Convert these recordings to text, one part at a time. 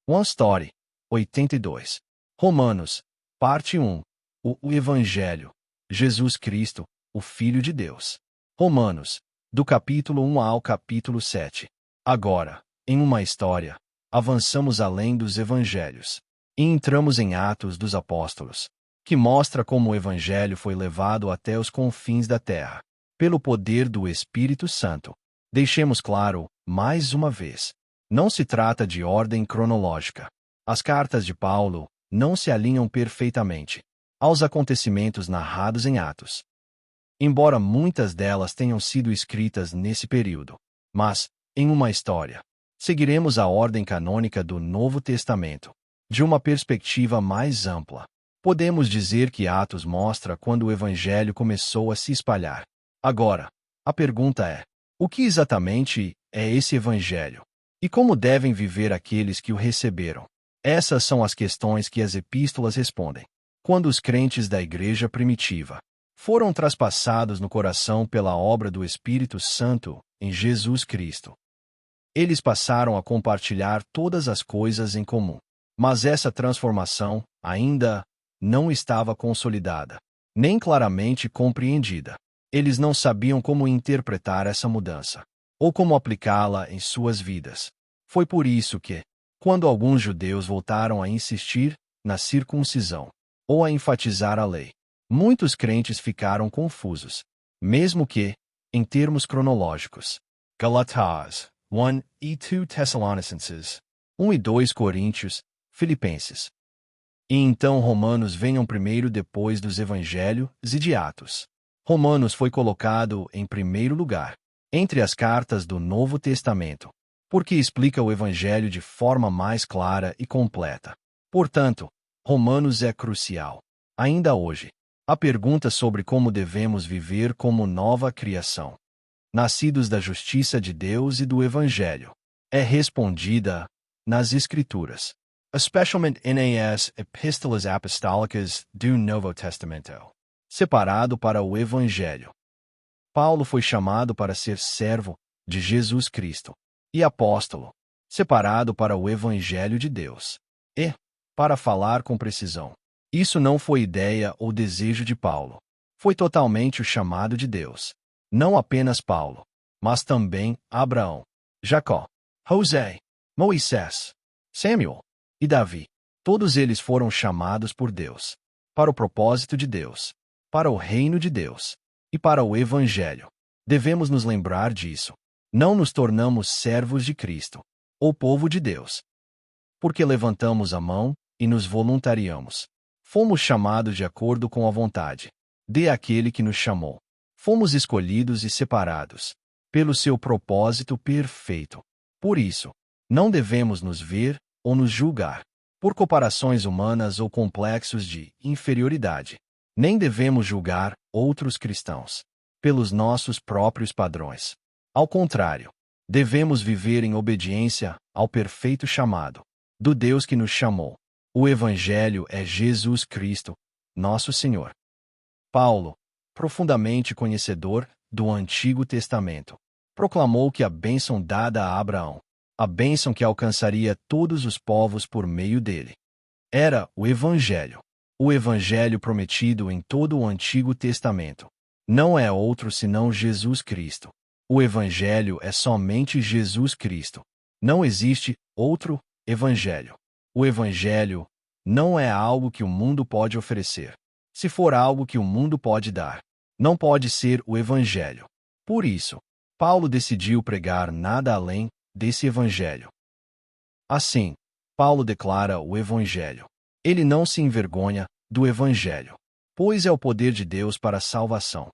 One Story, 82. Romanos, parte 1. O Evangelho. Jesus Cristo, o Filho de Deus. Romanos, do capítulo 1 ao capítulo 7. Agora, em uma história, avançamos além dos evangelhos e entramos em Atos dos Apóstolos, que mostra como o Evangelho foi levado até os confins da terra, pelo poder do Espírito Santo. Deixemos claro, mais uma vez, não se trata de ordem cronológica. As cartas de Paulo não se alinham perfeitamente aos acontecimentos narrados em Atos, embora muitas delas tenham sido escritas nesse período. Mas, em uma história, seguiremos a ordem canônica do Novo Testamento, de uma perspectiva mais ampla. Podemos dizer que Atos mostra quando o Evangelho começou a se espalhar. Agora, a pergunta é: o que exatamente é esse Evangelho? E como devem viver aqueles que o receberam? Essas são as questões que as epístolas respondem. Quando os crentes da igreja primitiva foram traspassados no coração pela obra do Espírito Santo em Jesus Cristo, eles passaram a compartilhar todas as coisas em comum. Mas essa transformação ainda não estava consolidada, nem claramente compreendida. Eles não sabiam como interpretar essa mudança, ou como aplicá-la em suas vidas. Foi por isso que, quando alguns judeus voltaram a insistir na circuncisão, ou a enfatizar a lei, muitos crentes ficaram confusos, mesmo que, em termos cronológicos. Galatas 1 e 2 Tessalonicenses 1 e 2 Coríntios, Filipenses. E então Romanos venham primeiro depois dos Evangelhos e de Atos. Romanos foi colocado em primeiro lugar entre as cartas do Novo Testamento, porque explica o Evangelho de forma mais clara e completa. Portanto, Romanos é crucial. Ainda hoje, a pergunta sobre como devemos viver como nova criação, nascidos da justiça de Deus e do Evangelho, é respondida nas Escrituras, especialmente nas Epístolas Apostólicas do Novo Testamento, separado para o Evangelho. Paulo foi chamado para ser servo de Jesus Cristo e apóstolo, separado para o Evangelho de Deus. E, para falar com precisão, isso não foi ideia ou desejo de Paulo. Foi totalmente o chamado de Deus. Não apenas Paulo, mas também Abraão, Jacó, José, Moisés, Samuel e Davi. Todos eles foram chamados por Deus, para o propósito de Deus, para o reino de Deus e para o Evangelho. Devemos nos lembrar disso. Não nos tornamos servos de Cristo, ou povo de Deus, porque levantamos a mão e nos voluntariamos. Fomos chamados de acordo com a vontade de aquele que nos chamou. Fomos escolhidos e separados pelo seu propósito perfeito. Por isso, não devemos nos ver ou nos julgar por comparações humanas ou complexos de inferioridade. Nem devemos julgar outros cristãos pelos nossos próprios padrões. Ao contrário, devemos viver em obediência ao perfeito chamado do Deus que nos chamou. O Evangelho é Jesus Cristo, nosso Senhor. Paulo, profundamente conhecedor do Antigo Testamento, proclamou que a bênção dada a Abraão, a bênção que alcançaria todos os povos por meio dele, era o Evangelho. O Evangelho prometido em todo o Antigo Testamento não é outro senão Jesus Cristo. O Evangelho é somente Jesus Cristo. Não existe outro Evangelho. O Evangelho não é algo que o mundo pode oferecer. Se for algo que o mundo pode dar, não pode ser o Evangelho. Por isso, Paulo decidiu pregar nada além desse Evangelho. Assim, Paulo declara o Evangelho. Ele não se envergonha do Evangelho, pois é o poder de Deus para a salvação.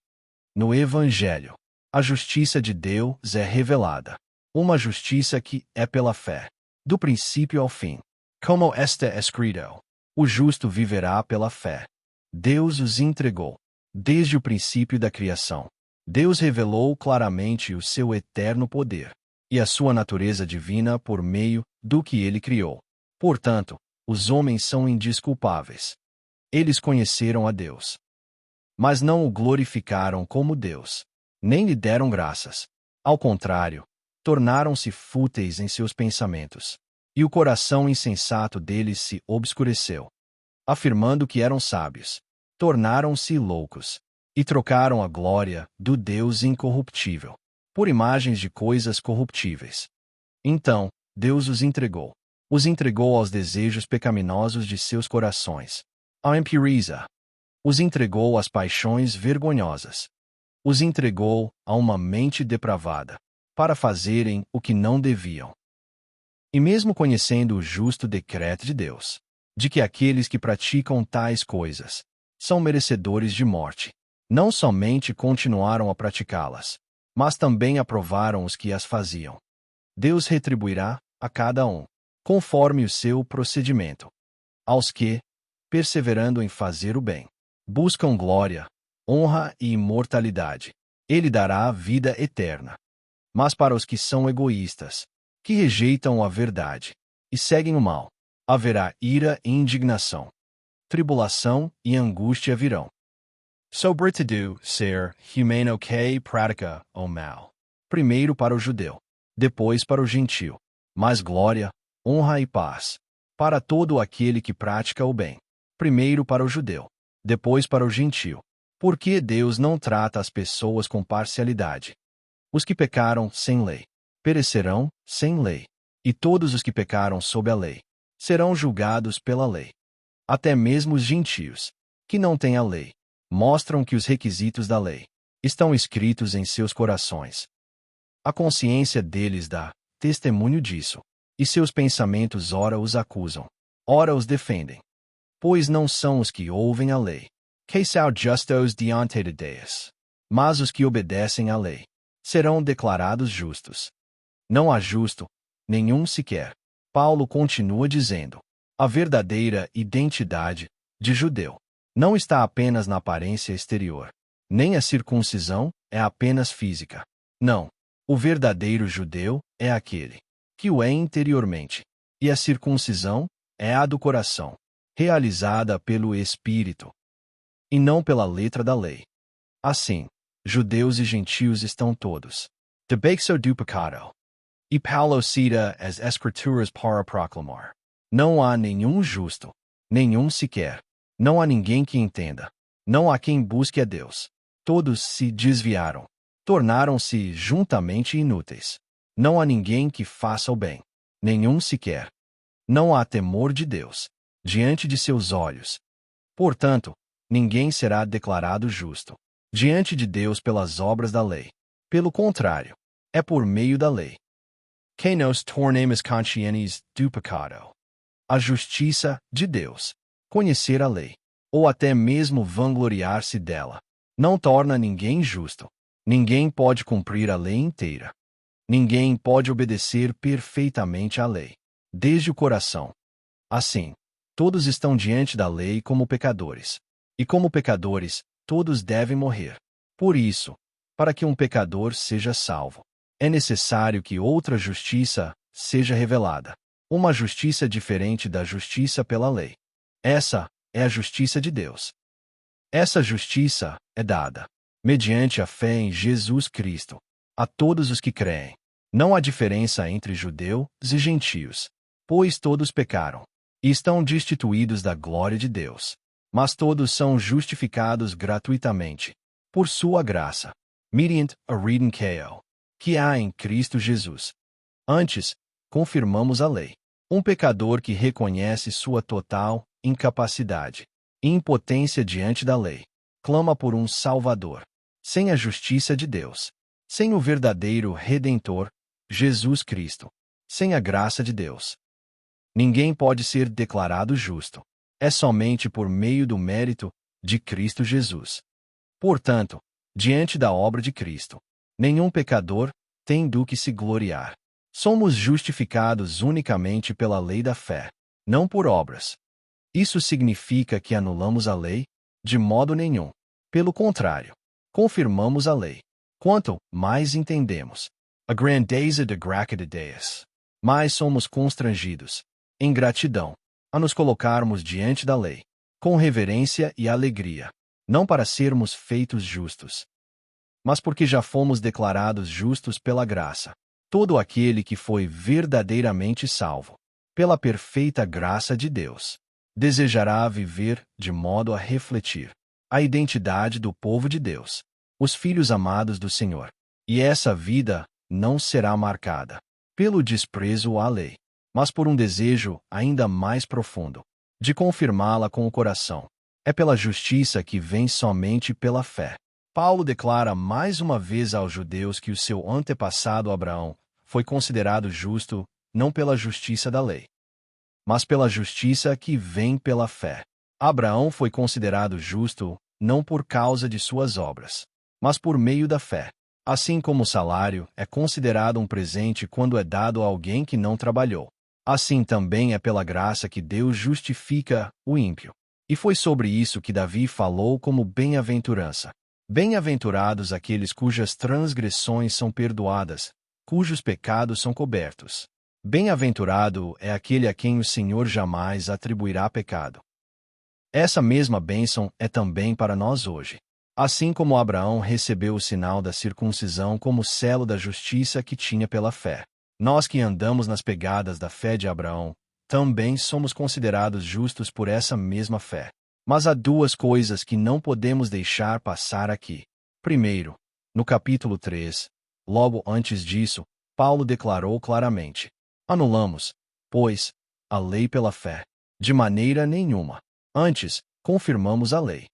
No Evangelho, a justiça de Deus é revelada, uma justiça que é pela fé, do princípio ao fim. Como está escrito, o justo viverá pela fé. Deus os entregou. Desde o princípio da criação, Deus revelou claramente o seu eterno poder e a sua natureza divina por meio do que ele criou. Portanto, os homens são indesculpáveis. Eles conheceram a Deus, mas não o glorificaram como Deus, nem lhe deram graças. Ao contrário, tornaram-se fúteis em seus pensamentos. e o coração insensato deles se obscureceu. Afirmando que eram sábios, tornaram-se loucos, e trocaram a glória do Deus incorruptível por imagens de coisas corruptíveis. Então, Deus os entregou aos desejos pecaminosos de seus corações, à impureza. Os entregou às paixões vergonhosas. Os entregou a uma mente depravada, para fazerem o que não deviam. E mesmo conhecendo o justo decreto de Deus, de que aqueles que praticam tais coisas são merecedores de morte, não somente continuaram a praticá-las, mas também aprovaram os que as faziam. Deus retribuirá a cada um, conforme o seu procedimento. Aos que, perseverando em fazer o bem, buscam glória, honra e imortalidade, Ele dará a vida eterna. Mas para os que são egoístas, que rejeitam a verdade e seguem o mal, haverá ira e indignação. Tribulação e angústia virão. Sobretudo, ser humano que pratica o mal. Primeiro para o judeu, depois para o gentio. Mas glória, honra e paz para todo aquele que pratica o bem. Primeiro para o judeu, depois para o gentio. Porque Deus não trata as pessoas com parcialidade. Os que pecaram sem lei perecerão sem lei, e todos os que pecaram sob a lei serão julgados pela lei. Até mesmo os gentios, que não têm a lei, mostram que os requisitos da lei estão escritos em seus corações. A consciência deles dá testemunho disso, e seus pensamentos ora os acusam, ora os defendem. Pois não são os que ouvem a lei, que são justos diante de Deus, mas os que obedecem à lei serão declarados justos. Não há justo, nenhum sequer. Paulo continua dizendo: a verdadeira identidade de judeu não está apenas na aparência exterior, nem a circuncisão é apenas física. Não, o verdadeiro judeu é aquele que o é interiormente, e a circuncisão é a do coração, realizada pelo Espírito, e não pela letra da lei. Assim, judeus e gentios estão todos debaixo do pecado. E Paulo cita as Escrituras para proclamar: não há nenhum justo, nenhum sequer. Não há ninguém que entenda. Não há quem busque a Deus. Todos se desviaram. Tornaram-se juntamente inúteis. Não há ninguém que faça o bem. Nenhum sequer. Não há temor de Deus diante de seus olhos. Portanto, ninguém será declarado justo diante de Deus pelas obras da lei. Pelo contrário, é por meio da lei que nos tornemos conscientes do pecado. A justiça de Deus, conhecer a lei, ou até mesmo vangloriar-se dela, não torna ninguém justo. Ninguém pode cumprir a lei inteira. Ninguém pode obedecer perfeitamente à lei, desde o coração. Assim, todos estão diante da lei como pecadores. E como pecadores, todos devem morrer. Por isso, para que um pecador seja salvo, é necessário que outra justiça seja revelada. Uma justiça diferente da justiça pela lei. Essa é a justiça de Deus. Essa justiça é dada, mediante a fé em Jesus Cristo, a todos os que creem. Não há diferença entre judeus e gentios, pois todos pecaram e estão destituídos da glória de Deus. Mas todos são justificados gratuitamente, por sua graça, mediante a redenção que há em Cristo Jesus. Antes, confirmamos a lei. Um pecador que reconhece sua total incapacidade e impotência diante da lei, clama por um Salvador. Sem a justiça de Deus, sem o verdadeiro Redentor, Jesus Cristo, sem a graça de Deus, ninguém pode ser declarado justo. É somente por meio do mérito de Cristo Jesus. Portanto, diante da obra de Cristo, nenhum pecador tem do que se gloriar. Somos justificados unicamente pela lei da fé, não por obras. Isso significa que anulamos a lei? De modo nenhum. Pelo contrário, confirmamos a lei. Quanto mais entendemos a grandeza da graça de Deus, mais somos constrangidos, em gratidão, a nos colocarmos diante da lei, com reverência e alegria, não para sermos feitos justos, mas porque já fomos declarados justos pela graça. Todo aquele que foi verdadeiramente salvo pela perfeita graça de Deus, desejará viver de modo a refletir a identidade do povo de Deus, os filhos amados do Senhor. E essa vida não será marcada pelo desprezo à lei, mas por um desejo ainda mais profundo de confirmá-la com o coração. É pela justiça que vem somente pela fé. Paulo declara mais uma vez aos judeus que o seu antepassado Abraão foi considerado justo não pela justiça da lei, mas pela justiça que vem pela fé. Abraão foi considerado justo não por causa de suas obras, mas por meio da fé. Assim como o salário é considerado um presente quando é dado a alguém que não trabalhou, assim também é pela graça que Deus justifica o ímpio. E foi sobre isso que Davi falou como bem-aventurança. Bem-aventurados aqueles cujas transgressões são perdoadas, cujos pecados são cobertos. Bem-aventurado é aquele a quem o Senhor jamais atribuirá pecado. Essa mesma bênção é também para nós hoje. Assim como Abraão recebeu o sinal da circuncisão como selo da justiça que tinha pela fé, nós que andamos nas pegadas da fé de Abraão, também somos considerados justos por essa mesma fé. Mas há duas coisas que não podemos deixar passar aqui. Primeiro, no capítulo 3, logo antes disso, Paulo declarou claramente: anulamos, pois, a lei pela fé. De maneira nenhuma. Antes, confirmamos a lei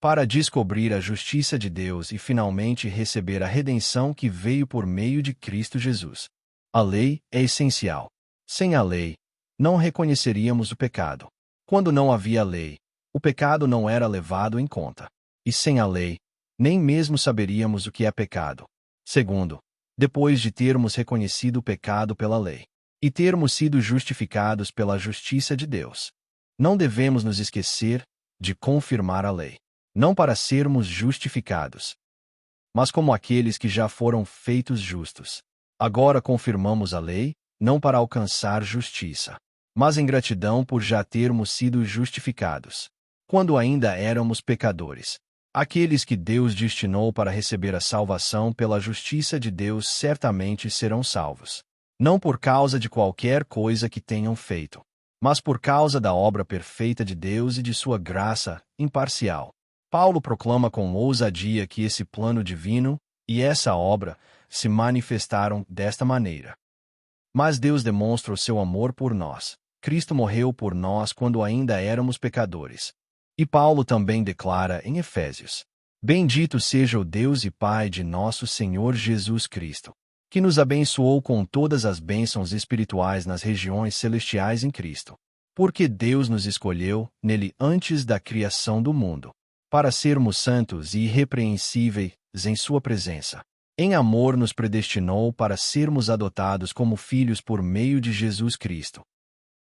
para descobrir a justiça de Deus e finalmente receber a redenção que veio por meio de Cristo Jesus. A lei é essencial. Sem a lei, não reconheceríamos o pecado. Quando não havia lei, o pecado não era levado em conta. E sem a lei, nem mesmo saberíamos o que é pecado. Segundo, depois de termos reconhecido o pecado pela lei e termos sido justificados pela justiça de Deus, não devemos nos esquecer de confirmar a lei. Não para sermos justificados, mas como aqueles que já foram feitos justos. Agora confirmamos a lei, não para alcançar justiça, mas em gratidão por já termos sido justificados, quando ainda éramos pecadores. Aqueles que Deus destinou para receber a salvação pela justiça de Deus certamente serão salvos, não por causa de qualquer coisa que tenham feito, mas por causa da obra perfeita de Deus e de sua graça imparcial. Paulo proclama com ousadia que esse plano divino e essa obra se manifestaram desta maneira. Mas Deus demonstra o seu amor por nós. Cristo morreu por nós quando ainda éramos pecadores. E Paulo também declara em Efésios: bendito seja o Deus e Pai de nosso Senhor Jesus Cristo, que nos abençoou com todas as bênçãos espirituais nas regiões celestiais em Cristo. Porque Deus nos escolheu nele antes da criação do mundo, para sermos santos e irrepreensíveis em sua presença. Em amor nos predestinou para sermos adotados como filhos por meio de Jesus Cristo,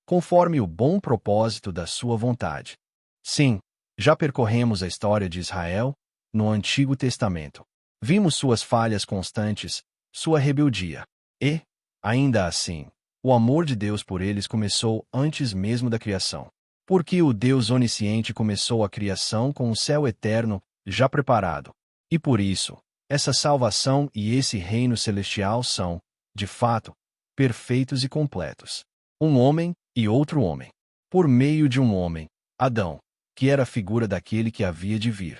conforme o bom propósito da sua vontade. Sim, já percorremos a história de Israel no Antigo Testamento. Vimos suas falhas constantes, sua rebeldia. E, ainda assim, o amor de Deus por eles começou antes mesmo da criação. Porque o Deus onisciente começou a criação com o céu eterno já preparado. E por isso, essa salvação e esse reino celestial são, de fato, perfeitos e completos. Um homem e outro homem. Por meio de um homem, Adão, que era a figura daquele que havia de vir.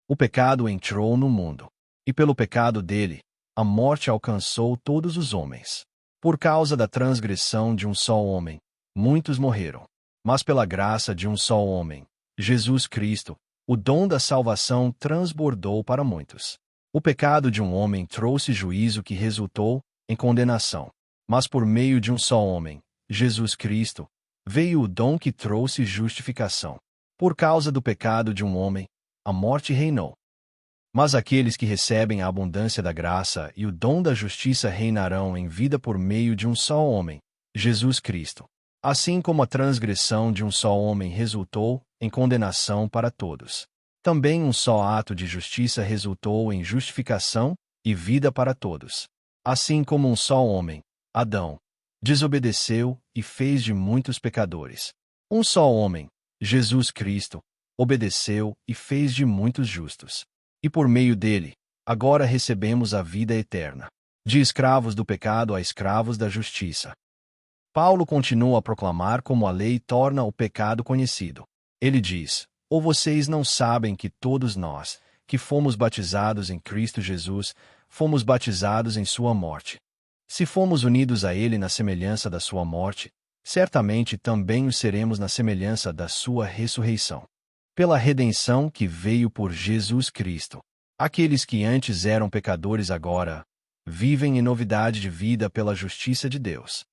O pecado entrou no mundo. E pelo pecado dele, a morte alcançou todos os homens. Por causa da transgressão de um só homem, muitos morreram. Mas pela graça de um só homem, Jesus Cristo, o dom da salvação transbordou para muitos. O pecado de um homem trouxe juízo que resultou em condenação. Mas por meio de um só homem, Jesus Cristo, veio o dom que trouxe justificação. Por causa do pecado de um homem, a morte reinou. Mas aqueles que recebem a abundância da graça e o dom da justiça reinarão em vida por meio de um só homem, Jesus Cristo. Assim como a transgressão de um só homem resultou em condenação para todos, também um só ato de justiça resultou em justificação e vida para todos. Assim como um só homem, Adão, desobedeceu e fez de muitos pecadores, um só homem, Jesus Cristo, obedeceu e fez de muitos justos. E por meio dele, agora recebemos a vida eterna. De escravos do pecado a escravos da justiça. Paulo continua a proclamar como a lei torna o pecado conhecido. Ele diz: ou vocês não sabem que todos nós, que fomos batizados em Cristo Jesus, fomos batizados em sua morte. Se fomos unidos a ele na semelhança da sua morte, certamente também o seremos na semelhança da sua ressurreição. Pela redenção que veio por Jesus Cristo. Aqueles que antes eram pecadores agora vivem em novidade de vida pela justiça de Deus.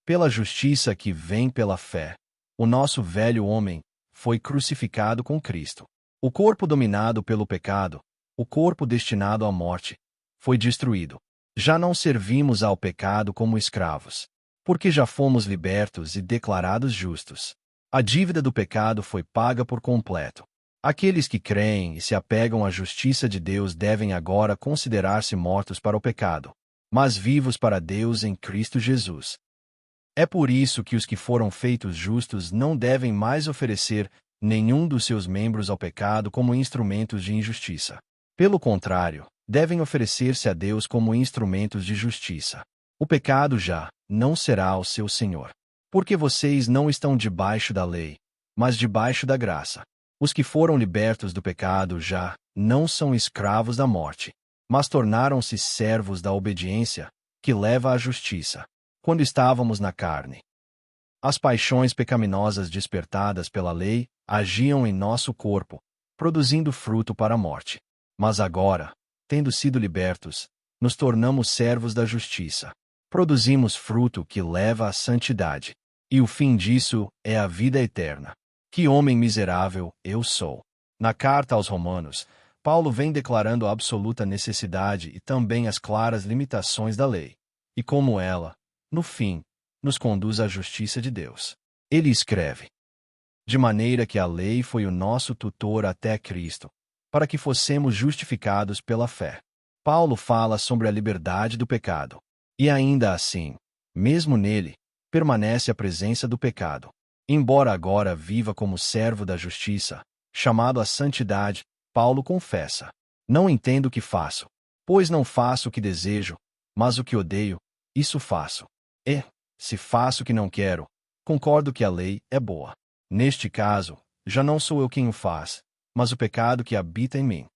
Pela justiça que vem pela fé, o nosso velho homem foi crucificado com Cristo. O corpo dominado pelo pecado, o corpo destinado à morte, foi destruído. Já não servimos ao pecado como escravos, porque já fomos libertos e declarados justos. A dívida do pecado foi paga por completo. Aqueles que creem e se apegam à justiça de Deus devem agora considerar-se mortos para o pecado, mas vivos para Deus em Cristo Jesus. É por isso que os que foram feitos justos não devem mais oferecer nenhum dos seus membros ao pecado como instrumentos de injustiça. Pelo contrário, devem oferecer-se a Deus como instrumentos de justiça. O pecado já não será o seu senhor. Porque vocês não estão debaixo da lei, mas debaixo da graça. Os que foram libertos do pecado já não são escravos da morte, mas tornaram-se servos da obediência, que leva à justiça. Quando estávamos na carne, as paixões pecaminosas despertadas pela lei agiam em nosso corpo, produzindo fruto para a morte. Mas agora, tendo sido libertos, nos tornamos servos da justiça. Produzimos fruto que leva à santidade. E o fim disso é a vida eterna. Que homem miserável eu sou! Na carta aos Romanos, Paulo vem declarando a absoluta necessidade e também as claras limitações da lei, e como ela, no fim, nos conduz à justiça de Deus. Ele escreve: de maneira que a lei foi o nosso tutor até Cristo, para que fossemos justificados pela fé. Paulo fala sobre a liberdade do pecado. E ainda assim, mesmo nele, permanece a presença do pecado. Embora agora viva como servo da justiça, chamado à santidade, Paulo confessa: não entendo o que faço, pois não faço o que desejo, mas o que odeio, isso faço. E, se faço o que não quero, concordo que a lei é boa. Neste caso, já não sou eu quem o faz, mas o pecado que habita em mim.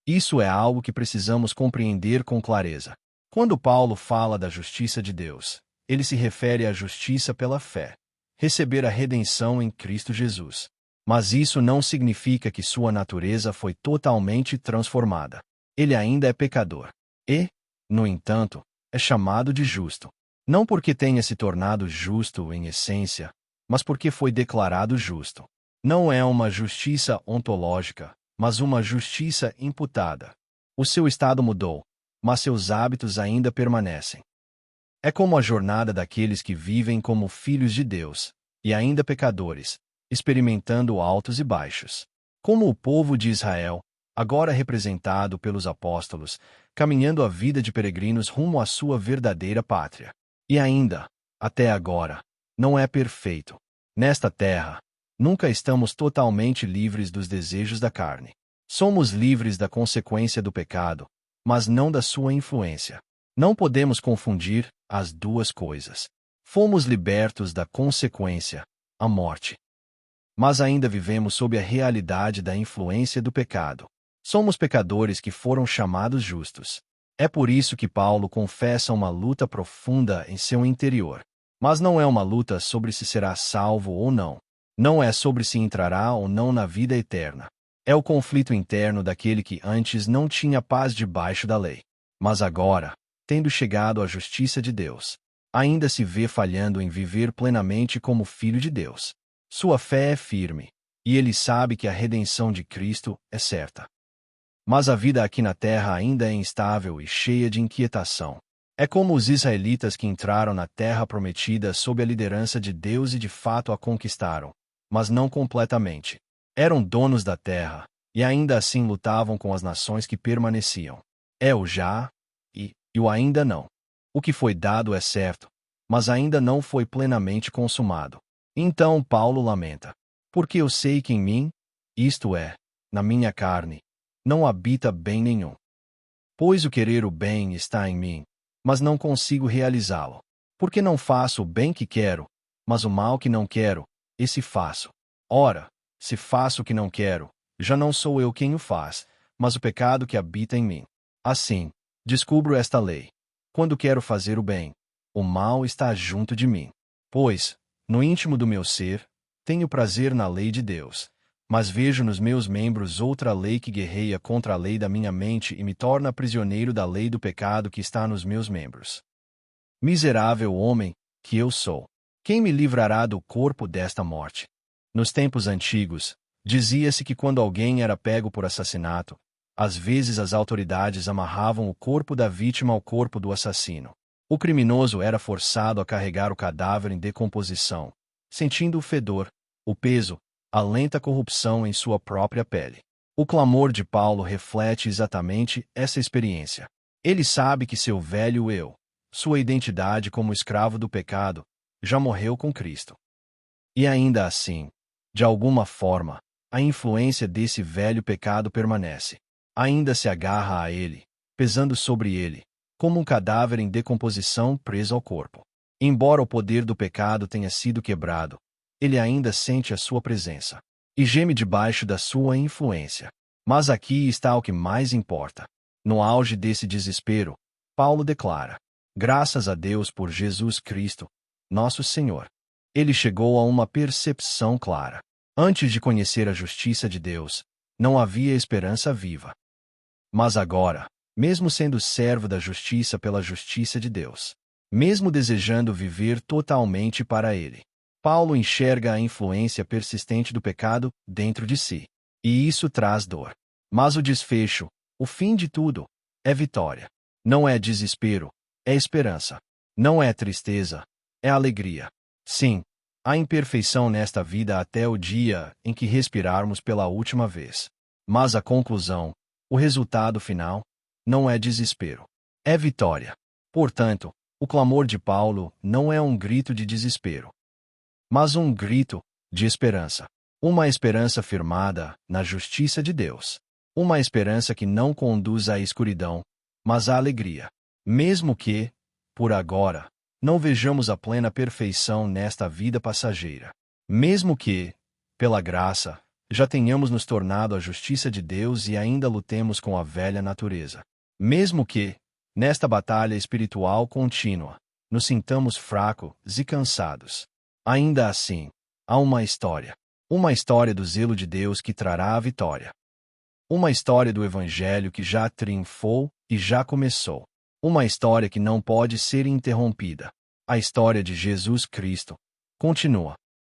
Isso é algo que precisamos compreender com clareza. Quando Paulo fala da justiça de Deus, ele se refere à justiça pela fé, receber a redenção em Cristo Jesus. Mas isso não significa que sua natureza foi totalmente transformada. Ele ainda é pecador. E, no entanto, é chamado de justo. Não porque tenha se tornado justo em essência, mas porque foi declarado justo. Não é uma justiça ontológica, mas uma justiça imputada. O seu estado mudou, mas seus hábitos ainda permanecem. É como a jornada daqueles que vivem como filhos de Deus, e ainda pecadores, experimentando altos e baixos. Como o povo de Israel, agora representado pelos apóstolos, caminhando a vida de peregrinos rumo à sua verdadeira pátria. E ainda, até agora, não é perfeito. Nesta terra, nunca estamos totalmente livres dos desejos da carne. Somos livres da consequência do pecado, mas não da sua influência. Não podemos confundir as duas coisas. Fomos libertos da consequência, a morte. Mas ainda vivemos sob a realidade da influência do pecado. Somos pecadores que foram chamados justos. É por isso que Paulo confessa uma luta profunda em seu interior. Mas não é uma luta sobre se será salvo ou não. Não é sobre se entrará ou não na vida eterna. É o conflito interno daquele que antes não tinha paz debaixo da lei. Mas agora, tendo chegado à justiça de Deus, ainda se vê falhando em viver plenamente como filho de Deus. Sua fé é firme, e ele sabe que a redenção de Cristo é certa. Mas a vida aqui na terra ainda é instável e cheia de inquietação. É como os israelitas que entraram na terra prometida sob a liderança de Deus e de fato a conquistaram, mas não completamente. Eram donos da terra, e ainda assim lutavam com as nações que permaneciam. É o já e o ainda não. O que foi dado é certo, mas ainda não foi plenamente consumado. Então Paulo lamenta: porque eu sei que em mim, isto é, na minha carne, não habita bem nenhum. Pois o querer o bem está em mim, mas não consigo realizá-lo. Porque não faço o bem que quero, mas o mal que não quero, esse faço. Ora, se faço o que não quero, já não sou eu quem o faz, mas o pecado que habita em mim. Assim, descubro esta lei. Quando quero fazer o bem, o mal está junto de mim. Pois, no íntimo do meu ser, tenho prazer na lei de Deus, mas vejo nos meus membros outra lei que guerreia contra a lei da minha mente e me torna prisioneiro da lei do pecado que está nos meus membros. Miserável homem, que eu sou! Quem me livrará do corpo desta morte? Nos tempos antigos, dizia-se que quando alguém era pego por assassinato, às vezes as autoridades amarravam o corpo da vítima ao corpo do assassino. O criminoso era forçado a carregar o cadáver em decomposição, sentindo o fedor, o peso, a lenta corrupção em sua própria pele. O clamor de Paulo reflete exatamente essa experiência. Ele sabe que seu velho eu, sua identidade como escravo do pecado, já morreu com Cristo. E ainda assim, de alguma forma, a influência desse velho pecado permanece. Ainda se agarra a ele, pesando sobre ele, como um cadáver em decomposição preso ao corpo. Embora o poder do pecado tenha sido quebrado, ele ainda sente a sua presença e geme debaixo da sua influência. Mas aqui está o que mais importa. No auge desse desespero, Paulo declara: graças a Deus por Jesus Cristo, nosso Senhor. Ele chegou a uma percepção clara. Antes de conhecer a justiça de Deus, não havia esperança viva. Mas agora, mesmo sendo servo da justiça pela justiça de Deus, mesmo desejando viver totalmente para Ele, Paulo enxerga a influência persistente do pecado dentro de si. E isso traz dor. Mas o desfecho, o fim de tudo, é vitória. Não é desespero, é esperança. Não é tristeza, é alegria. Sim, há imperfeição nesta vida até o dia em que respirarmos pela última vez. Mas a conclusão, o resultado final, não é desespero. É vitória. Portanto, o clamor de Paulo não é um grito de desespero, mas um grito de esperança. Uma esperança firmada na justiça de Deus. Uma esperança que não conduz à escuridão, mas à alegria. Mesmo que, por agora, não vejamos a plena perfeição nesta vida passageira. Mesmo que, pela graça, já tenhamos nos tornado a justiça de Deus e ainda lutemos com a velha natureza. Mesmo que, nesta batalha espiritual contínua, nos sintamos fracos e cansados. Ainda assim, há uma história. Uma história do zelo de Deus que trará a vitória. Uma história do Evangelho que já triunfou e já começou. Uma história que não pode ser interrompida. A história de Jesus Cristo continua.